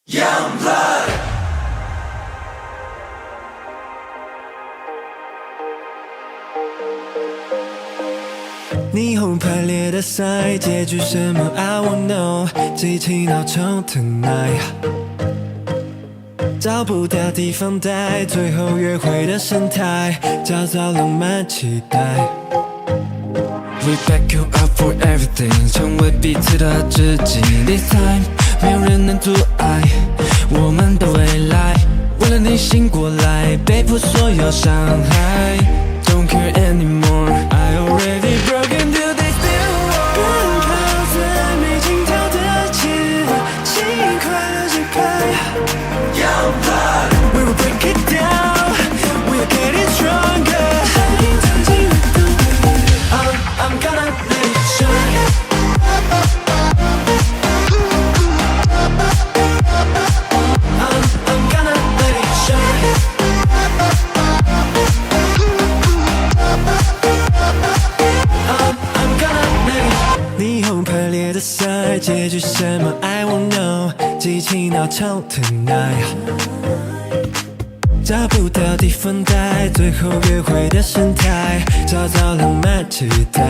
Youngblood。霓虹排列的赛，结局什么 I won't know。激情闹钟 tonight， 找不到地方待，最后约会的神态，焦躁浪漫期待。We back you up for everything， 成为彼此的知己。This time， 没有人能阻碍我们的未来。为了你醒过来，被迫所有伤害。Don't care anymore， I already broke into this new world。奔跑在没尽头的街，轻快乐节拍。Youngblood， We will break it down，We are getting stronger。声音藏进了动力，I'm gonna let it shine。I'm gonna let it shine。I'm gonna let it。霓虹排列的赛，结局什么 I won't know。激情闹钟 tonight， 找不到地方待，最后约会的神态，焦躁浪漫期待。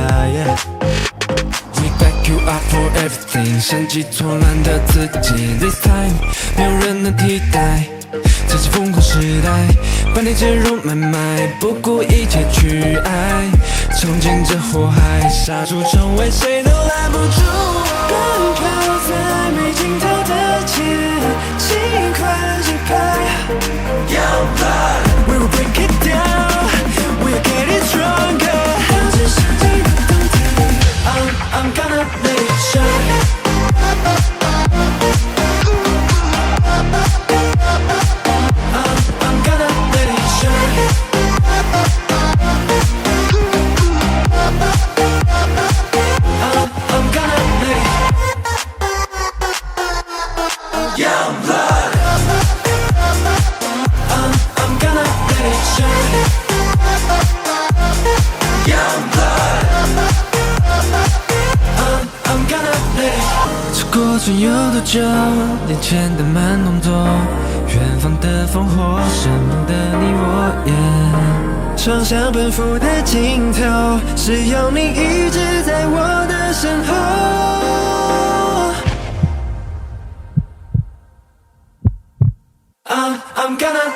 We back you up for everything， 生机错乱的自己。This time， 没有人能替代。这是疯狂时代，把你接入买卖，不顾一切去爱，冲进这火海，杀出重围，谁都拦不住我。奔跑在没尽头的街，轻快乐节拍。Youngblood， We will break it down，We are getting stronger。当时想进入动态，I'm gonna let it shine。过程有多久？眼前的慢动作，远方的烽火，身旁的你我眼，双向奔赴的尽头，是有你一直在我的身后。I'm gonna